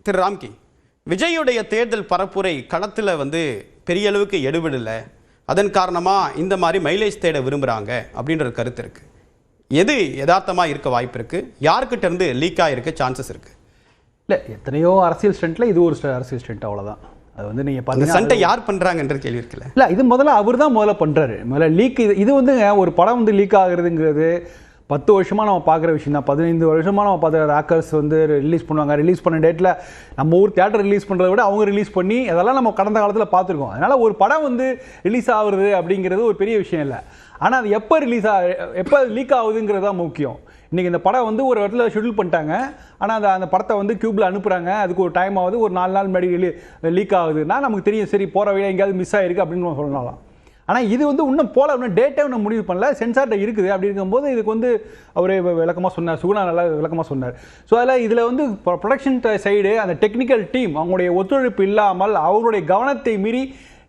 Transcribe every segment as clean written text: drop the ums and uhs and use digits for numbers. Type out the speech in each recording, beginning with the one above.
திரு ராம்கி, விஜயுடைய தேர்தல் பரப்புரை களத்தில் பெரிய அளவுக்கு எடுபடலை, அதன் காரணமாக இந்த மாதிரி மைலேஜ் தேட விரும்புகிறாங்க அப்படின்ற கருத்து இருக்குது. எது யதார்த்தமாக இருக்க வாய்ப்பு இருக்குது? யாருக்கிட்ட இருந்து லீக் ஆகிருக்க சான்சஸ் இருக்குது? இல்லை, எத்தனையோ அரசியல் ஸ்டண்ட்டில் இது ஒரு அரசியல் ஸ்டண்ட், அவ்வளோதான். அது நீங்கள் பார்த்தீங்கன்னா ஸ்டண்ட்டை யார் பண்ணுறாங்கன்ற கேள்வி இருக்குல்ல. இல்லை, இது முதல்ல அவர் தான் முதல்ல பண்ணுறாரு. முதல்ல லீக் இது ஒரு படம் லீக் ஆகுறதுங்கிறது 10 வருஷமாக நம்ம பார்க்குற விஷயம் தான். 15 வருஷமாக நம்ம பார்க்குற ராக்கர்ஸ் ரிலீஸ் பண்ணுவாங்க. ரிலீஸ் பண்ண டேட்டில் நம்ம ஊர் தியேட்டர் ரிலீஸ் பண்ணுறத விட அவங்க ரிலீஸ் பண்ணி அதெல்லாம் நம்ம கடந்த காலத்தில் பார்த்துருக்கோம். அதனால் ஒரு படம் ரிலீஸ் ஆகுறது அப்படிங்கிறது ஒரு பெரிய விஷயம் இல்லை. ஆனால் அது எப்போ லீக் ஆகுதுங்கிறது தான் முக்கியம். இன்றைக்கி இந்த படம் ஒரு இடத்துல ஷெட்யூல் பண்ணிட்டாங்க. ஆனால் அந்த படத்தை கியூபில் அனுப்புகிறாங்க. அதுக்கு ஒரு டைம் ஆகுது, ஒரு 4 நாள் முன்னாடி லீக் ஆகுதுன்னா நமக்கு தெரியும், சரி போகிற வழியாக எங்கேயாவது மிஸ் ஆகிருக்கு அப்படின்னு சொல்லலாம். ஆனால் இது இன்னும் போல இன்னும் டேட்டை இன்னும் முடிவு பண்ணல, சென்சார்ட்ட இருக்குது. அப்படி இருக்கும்போது இதுக்கு அவரே விளக்கமாக சொன்னார், சுகுணா நல்லா விளக்கமாக சொன்னார். ஸோ அதில் இதில் ப்ரொடக்ஷன் சைடு அந்த டெக்னிக்கல் டீம் அவங்களுடைய ஒத்துழைப்பு இல்லாமல் அவருடைய கவனத்தை மீறி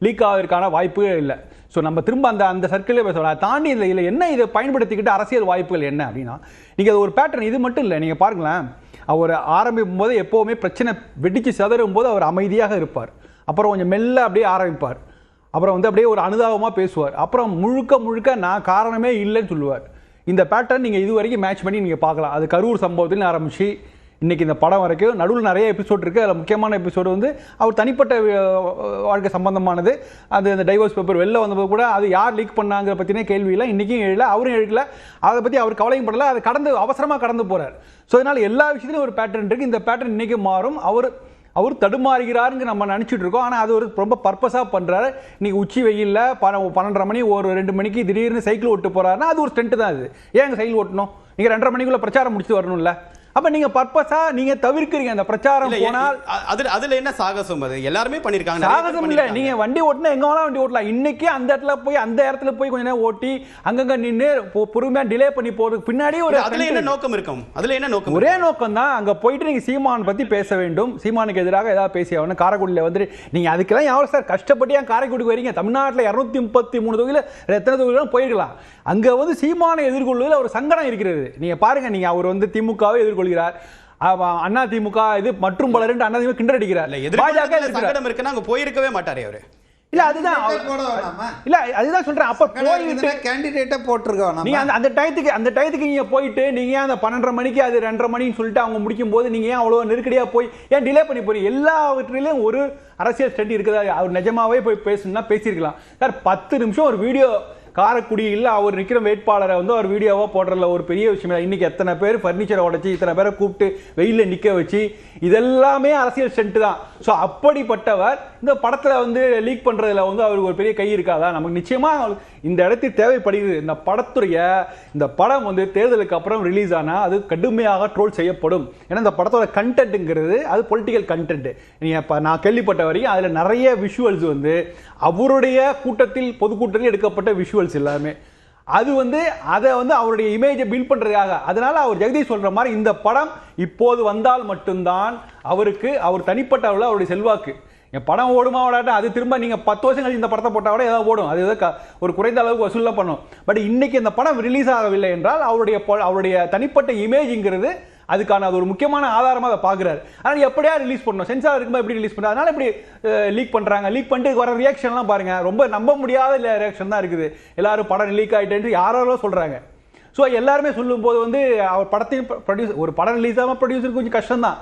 லீக் ஆவதற்கான வாய்ப்புகளே இல்லை. ஸோ நம்ம திரும்ப அந்த சர்க்கிளே பேசலாம். தாண்டி இதில் என்ன இதை பயன்படுத்திக்கிட்டு அரசியல் வாய்ப்புகள் என்ன அப்படின்னா, நீங்கள் அது ஒரு பேட்டர்ன். இது மட்டும் இல்லை, நீங்கள் பாருங்களேன், அவர் ஆரம்பிக்கும் போது எப்போவுமே பிரச்சனை வெடித்து சிதறும் போது அவர் அமைதியாக இருப்பார். அப்புறம் கொஞ்சம் மெல்ல அப்படியே ஆரம்பிப்பார். அப்புறம் அப்படியே ஒரு அனுதாபமாக பேசுவார். அப்புறம் முழுக்க நான் காரணமே இல்லைன்னு சொல்லுவார். இந்த பேட்டர்ன் நீங்கள் இது வரைக்கும் மேட்ச் பண்ணி நீங்கள் பார்க்கலாம். அது கரூர் சம்பவத்தில் ஆரம்பித்து இன்றைக்கி இந்த படம் வரைக்கும் நடுவில் நிறைய எபிசோட் இருக்குது. அதில் முக்கியமான எபிசோடு அவர் தனிப்பட்ட வாழ்க்கை சம்பந்தமானது. அது அந்த டைவர்ஸ் பேப்பர் வெளில வந்தபோது கூட அது யார் லீக் பண்ணாங்க பற்றினே கேள்வியில் இன்றைக்கும் எழுதல, அவரும் எழுதல. அதை பற்றி அவர் கவலையும் படலை. அதை அவசரமாக கடந்து போகிறார். ஸோ அதனால் எல்லா விஷயத்துலையும் ஒரு பேட்டர்ன் இருக்குது. இந்த பேட்டர்ன் இன்றைக்கி மாறும். அவர் தடுமாறுகிறாருங்க நம்ம நினச்சிட்டு இருக்கோம். ஆனால் அது ரொம்ப பர்பஸாக பண்ணுறாரு. இன்றைக்கி உச்சி வெயிலில் 12:30 மணி ஒரு 2 மணிக்கு திடீர்னு சைக்கிள் ஓட்டு போகிறாருன்னா அது ஒரு ஸ்டென்ட்டு தான். அது ஏங்க சைக்கிள் ஓட்டணும்? நீங்கள் 2:30 மணிக்குள்ளே பிரச்சாரம் முடிச்சுட்டு வரணும்ல. அப்ப நீங்க பர்பஸா நீங்க தவிர்க்கிறீங்க அந்த பிரச்சாரம். போனால் அதுல என்ன சாகசம்? அது எல்லாருமே பண்ணிருக்காங்க. சாகசம் இல்ல, நீங்க வண்டி ஓட்டினா எங்க வேணா வண்டி ஓட்டலாம். இன்னைக்கு அந்த இடத்துல போய் கொஞ்ச நேரம் ஓட்டி அங்கங்க நின்று பொறுமையா டிலே பண்ணி போறதுக்கு பின்னாடி அதுல என்ன நோக்கம் இருக்கும்? அதுல என்ன நோக்கம்? ஒரே நோக்கம் தான். அங்க போயிட்டு நீங்க சீமான் பத்தி பேச வேண்டும், சீமானுக்கு எதிராக ஏதாவது பேசி ஆகணும். காரைக்குடியில நீங்க அதுக்கெல்லாம் எவ்வளவு சார் கஷ்டப்பட்டு ஏன் காரைக்குடிக்கு வரீங்க? தமிழ்நாட்டில் 233 தொகுதியில் எத்தனை தொகுதிகளும் போயிருக்கலாம். அங்க சீமானை எதிர்கொள்வதில் ஒரு சங்கடம் இருக்கிறது. நீங்க பாருங்க, நீங்க அவர் திமுகவை எதிர்கொள்கிறார், அண்ணா திமுக இது மற்றும் பலர் அண்ணா திமுக கிண்டல் அடிக்கிறார். பாஜக சங்கடம் இருக்குன்னா அங்க போயிருக்கவே மாட்டாரே அவரு. இல்ல அதுதான் சொல்றேன். அப்ப போயிட்டு கேண்டிடேட்டை போட்டுருக்கோம். நீங்க அந்த டயத்துக்கு நீங்க போயிட்டு நீங்க ஏன் அந்த 12:30 மணிக்கு அது 2:30 மணின்னு சொல்லிட்டு அவங்க முடிக்கும் போது நீங்க ஏன் அவ்வளவு நெருக்கடியா போய் ஏன் டிலே பண்ணி போறீங்க? எல்லாவற்றிலும் ஒரு அரசியல் ஸ்டண்ட் இருக்குதா? அவர் நிஜமாவே போய் பேசணும்னா பேசியிருக்கலாம் சார். 10 நிமிஷம் ஒரு வீடியோ காரைக்குடியில் அவர் நிற்கிற வேட்பாளரை அவர் வீடியோவாக போடுறதுல ஒரு பெரிய விஷயம் இல்லை. இன்றைக்கி எத்தனை பேர் ஃபர்னிச்சரை உடைச்சி இத்தனை பேரை கூப்பிட்டு வெயிலில் நிற்க வச்சு இதெல்லாமே அரசியல் ஸ்டண்ட் தான். ஸோ அப்படிப்பட்டவர் இந்த படத்தில் லீக் பண்ணுறதுல அவருக்கு ஒரு பெரிய கை இருக்காதா? நமக்கு நிச்சயமாக இந்த இடத்துக்கு தேவைப்படுகிறது. இந்த படம் தேர்தலுக்கு அப்புறம் ரிலீஸ் ஆனால் அது கடுமையாக ட்ரோல் செய்யப்படும். ஏன்னா இந்த படத்தோட கண்டென்ட்டுங்கிறது அது பொலிட்டிக்கல் கண்டென்ட். நீங்கள் இப்போ நான் கேள்விப்பட்ட வரைக்கும் அதில் நிறைய விஷுவல்ஸ் அவருடைய கூட்டத்தில் பொதுக்கூட்டத்தில் எடுக்கப்பட்ட விஷுவல்ஸ் எல்லாமே அது அதை அவருடைய இமேஜை பில்ட் பண்றதுக்காக. அதனால அவர் ஜெகதீஷ் சொல்ற மாதிரி இந்த படம் இப்போது வந்தால் மட்டும்தான் அவர் தனிப்பட்ட அளவில் அவருடைய செல்வாக்கு. என் படம் ஓடுமா ஓடாட்டா அது திரும்ப நீங்க 10 வருஷம் கழிச்சு இந்த படத்தை போட்டா கூட ஏதாவது ஓடும். அது ஒரு குறைந்த அளவுக்கு வசூல் பண்ணும். பட் இன்னைக்கு இந்த படம் ரிலீஸ் ஆகவில்லை என்றால் அவருடைய தனிப்பட்ட இமேஜ்ங்கிறது அதுக்கான அது ஒரு முக்கியமான ஆதாரமாக அதை பார்க்குறாரு. ஆனால் எப்படியா ரிலீஸ் பண்ணணும், சென்சார் இருக்கும்போது எப்படி ரிலீஸ் பண்ணுறது? அதனால இப்படி லீக் பண்ணுறாங்க. லீக் பண்ணிட்டு வர ரியாக்ஷன்லாம் பாருங்க, ரொம்ப நம்ப முடியாத ரியாக்ஷன் தான் இருக்குது. எல்லாரும் படம் லீக் ஆகிட்டேன்னு யாரோ சொல்கிறாங்க. ஸோ எல்லாருமே சொல்லும்போது அவர் படத்தையும் ஒரு படம் ரிலீஸ் ஆகாமல் ப்ரொடியூசருக்கு கொஞ்சம் கஷ்டம் தான்.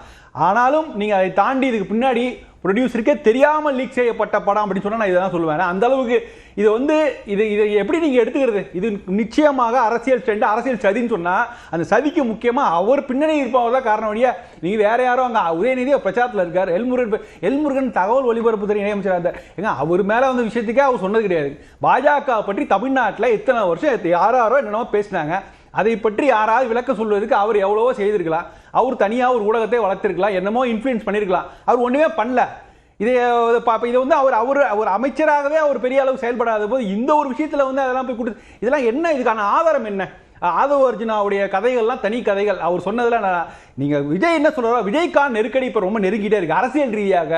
ஆனாலும் நீங்கள் அதை தாண்டி இதுக்கு பின்னாடி ப்ரொடியூசருக்கே தெரியாமல் லீக் செய்யப்பட்ட படம் அப்படின்னு சொன்னால் நான் இதெல்லாம் சொல்லுவேன். அந்த அளவுக்கு இதை எப்படி நீங்கள் எடுத்துக்கிறது? இது நிச்சயமாக அரசியல் ஸ்டண்ட், அரசியல் சதின்னு சொன்னால் அந்த சதிக்கு முக்கியமாக அவர் பின்னணி இருப்பவர் தான் காரணம். வழியா நீங்கள் வேற யாரும் அங்கே உதயநிதி பிரச்சாரத்தில் இருக்கார். எல்முருகன் தகவல் ஒலிபரப்புத்துறை இணையமைச்சராக இருந்தார். ஏங்க அவர் மேலே விஷயத்துக்கே அவர் சொன்னது கிடையாது. பாஜக பற்றி தமிழ்நாட்டில் இத்தனை வருஷம் யாரோ என்னென்னமோ பேசினாங்க. அதை பற்றி யாராவது விளக்க சொல்வதற்கு அவர் எவ்வளவோ செய்திருக்கலாம். அவர் தனியாக ஒரு ஊடகத்தை வளர்த்திருக்கலாம், என்னமோ இன்ஃப்ளூயன்ஸ் பண்ணியிருக்கலாம். அவர் ஒன்றுமே பண்ணல. இதை அவர் அமைச்சராகவே அவர் பெரிய அளவு செயல்படாத போது இந்த ஒரு விஷயத்தில் அதெல்லாம் போய் கொடுத்து இதெல்லாம் என்ன? இதுக்கான ஆதாரம் என்ன? ஆதவ அர்ஜுனாவுடைய கதைகள்லாம் தனி கதைகள். அவர் சொன்னதுல நீங்க விஜய் என்ன சொல்றாரோ, விஜய்க்கான நெருக்கடி இப்ப ரொம்ப நெருங்கிட்டே இருக்கு. அரசியல் ரீதியாக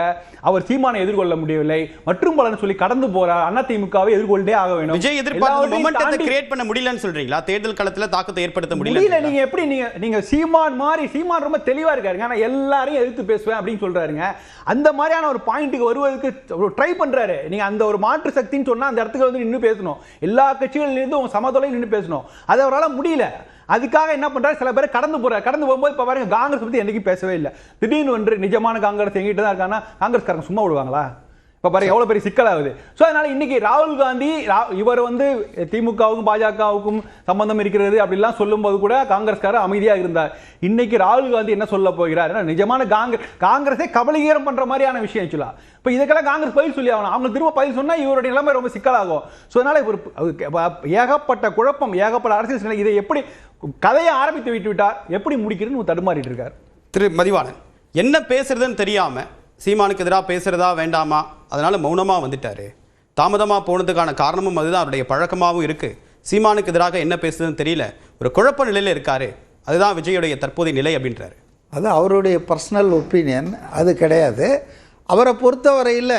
அவர் சீமானை எதிர்கொள்ள முடியவில்லை மற்றும் பலன்னு சொல்லி கடந்து போறார். அதிமுகவை எதிர்கொண்டே ஆக வேண்டும். விஜய் எதிர்பார்த்த மொமெண்டத்தை கிரியேட் பண்ண முடியலன்னு சொல்றீங்களா? தேர்தல் களத்துல தாக்கத்தை ஏற்படுத்த முடியல. நீங்க எப்படி நீங்க சீமான் ரொம்ப தெளிவா இருக்காருங்க. ஆனா எல்லாரையும் எதிர்த்து பேசுவேன் அப்படின்னு சொல்றாருங்க. அந்த மாதிரியான ஒரு பாயிண்ட்டுக்கு வருவதற்கு ட்ரை பண்றாரு. நீங்க அந்த ஒரு மாற்று சக்தின்னு சொன்னா அந்த இடத்துக்கு வந்து நின்று பேசணும். எல்லா கட்சிகளிலிருந்து சமதொலையில் நின்று பேசணும். அது அவரால் முடியல. அதுக்காக என்ன பண்றாரு, சில பேர் கடந்து போகும்போது இப்ப பாருங்க, காங்கிரஸ் பத்தி என்னைக்கும் பேசவே இல்லை. திடீர்னு ஒன்று நிஜமான காங்கிரஸ் எங்கிட்ட தான் இருக்காங்கன்னா காங்கிரஸ்காரங்க சும்மா விடுவாங்களா? இப்ப பாருங்க எவ்வளவு பெரிய சிக்கலாகுது. சோ அதனால இன்னைக்கு ராகுல் காந்தி இவர் வந்து திமுகவுக்கும் பாஜகவுக்கும் சம்பந்தம் இருக்கிறது அப்படிலாம் சொல்லும் போது கூட காங்கிரஸ்காரர் அமைதியா இருந்தார். இன்னைக்கு ராகுல் காந்தி என்ன சொல்ல போகிறார்? நிஜமான காங்கிரஸை கபலீகரம் பண்ற மாதிரியான விஷயம் சொல்லலாம். இப்ப இதுக்கெல்லாம் காங்கிரஸ் பதில் சொல்லி ஆகணும். அவங்க திரும்ப பதில் சொன்னா இவருடைய நிலைமை ரொம்ப சிக்கலாகும். சோ அதனால ஏகப்பட்ட குழப்பம், ஏகப்பட்ட அரசியல் சிந்தனை. இதை எப்படி கதையை ஆரம்பித்து விட்டு விட்டார், எப்படி முடிக்கிறதுன்னு தடுமாறிட்டு இருக்கார் திரு மதிவாணன். என்ன பேசுறதுன்னு தெரியாம சீமானுக்கு எதிராக பேசுறதா வேண்டாமா, அதனால மௌனமா வந்துட்டாரு. தாமதமா போனதுக்கான காரணமும் அதுதான், அவருடைய பழக்கமாகவும் இருக்கு. சீமானுக்கு எதிராக என்ன பேசுறதுன்னு தெரியல, ஒரு குழப்ப நிலையில இருக்காரு. அதுதான் விஜயுடைய தற்போதைய நிலை அப்படின்றாரு. அது அவருடைய பர்சனல் ஒப்பீனியன், அது கிடையாது. அவரை பொறுத்தவரையில்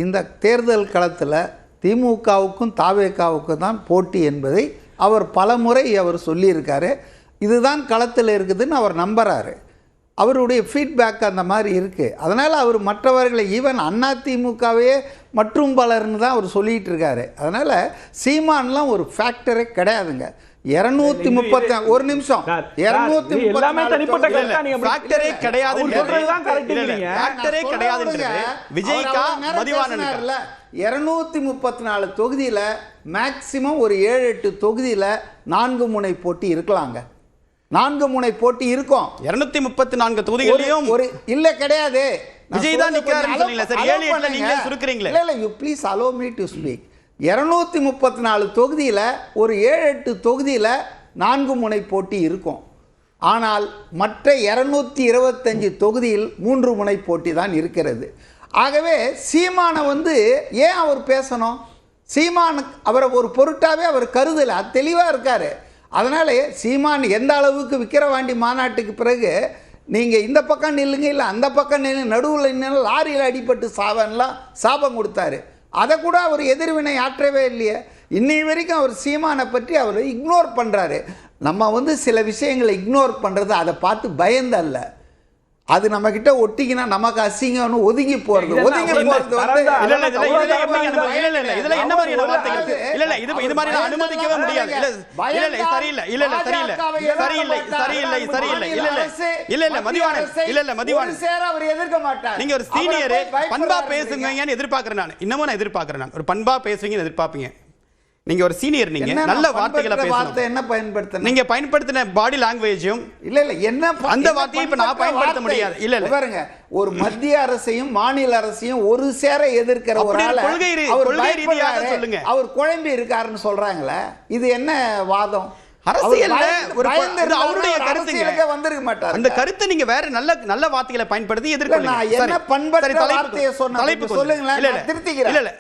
இந்த தேர்தல் களத்தில் திமுகவுக்கும் தாவேகாவுக்கும் தான் போட்டி என்பதை அவர் பலமுறை அவர் சொல்லியிருக்காரு. இதுதான் களத்தில் இருக்குதுன்னு அவர் நம்புறாரு. அவருடைய ஃபீட்பேக் அந்த மாதிரி இருக்குது. அதனால் அவர் மற்றவர்களை ஈவன் அதிமுகவே மற்றும் பலர்னு தான் அவர் சொல்லிகிட்டு இருக்காரு. அதனால் சீமான்லாம் ஒரு ஃபேக்டரே கிடையாதுங்க. 230 ஒரு நிமிஷம் 234 தொகுதியில் மேக்சிமம் ஒரு 7-8 தொகுதியில் 4 முனை போட்டி இருக்கலாங்க. 4 முனை போட்டி இருக்கும். 234 தொகுதிகளிலும் ஒரு இல்ல கிடையாது. விஜய் தான் நிக்கிறாருன்னு சொன்னீங்களே சார், 7-8ல நீங்க சுருக்குறீங்களே. இல்ல you please allow me to speak. 234 தொகுதியில் ஒரு 7-8 தொகுதியில் 4 முனை போட்டி இருக்கும். ஆனால் மற்ற 225 தொகுதியில் 3 முனை போட்டி தான் இருக்கிறது. ஆகவே சீமானை வந்து ஏன் அவர் பேசணும்? சீமான் அவரை ஒரு பொருட்டாவே அவர் கருதலை, அது தெளிவாக இருக்காரு. அதனால சீமான் எந்த அளவுக்கு விக்கிரவாண்டி மாநாட்டுக்கு பிறகு நீங்கள் இந்த பக்கம் நில்லுங்க, இல்லை அந்த பக்கம் நில்லுங்க, நடுவில் நின்று லாரியில் அடிபட்டு சாவன்லாம் சாபம் கொடுத்தாரு. அதை கூட அவர் எதிர்வினை ஆற்றவே இல்லையே. இன்னை வரைக்கும் அவர் சீமானை பற்றி அவர் இக்னோர் பண்ணுறாரு. நம்ம வந்து சில விஷயங்களை இக்னோர் பண்ணுறது அதை பார்த்து பயந்தல்ல, அது நம்ம கிட்ட ஒட்டிக்கினா நமக்கு அசிங்கம்னு ஒதுங்கி போறது. ஒதுங்கி போறது வந்து இதுல என்ன மாதிரியான வார்த்தைகள்? இல்ல இல்ல இது மாதிரி அனுமதிக்கவே முடியாது. இல்ல இல்ல சரியில்லை, இல்ல இல்ல சரியில்லை, சரியில்லை சரியில்லை சரியில்லை, இல்ல இல்ல இல்ல இல்ல மதிவாணன், இல்ல இல்ல மதிவாணன் சேர அவர் எதிர்க்க மாட்டார். நீங்க ஒரு சீனியர் பண்பா பேசுங்கன்னு எதிர்பார்க்கிறேன். நான் இன்னமும் நான் எதிர்பார்க்கிறேன். நான் ஒரு பண்பா பேசுவீங்கன்னு எதிர்பார்ப்பீங்க. நீங்க ஒரு சீனியர், நீங்க நல்ல வார்த்தைகளை பேசணும். என்ன பயன்படுத்தணும்? நீங்க பயன்படுத்தின பாடி லாங்குவேஜும் இல்ல என்ன அந்த வார்த்தையை இப்ப நான் பயன்படுத்த முடியாது. இல்ல இல்ல பாருங்க, ஒரு மத்திய அரசையும் மாநில அரசையும் ஒரு சேர எதிர்க்கிற ஒரு ஆளை கொள்கை ரீதியாக சொல்லுங்க. அவர் குழம்பி இருக்காருன்னு சொல்றாங்களே, இது என்ன வாதம்? அரசியல்ல ஒரு அவருடைய கருத்துங்க வந்திருக்க மாட்டார். அந்த கருத்தை நீங்க வேற நல்ல நல்ல வார்த்தைகளை பயன்படுத்தி எதிர்க்கொள்ளுங்க. என்ன பண்பற்ற வார்த்தையை சொன்ன தலைப்பு சொல்லுங்களேன், திருத்திக்கிறேன். இல்ல இல்ல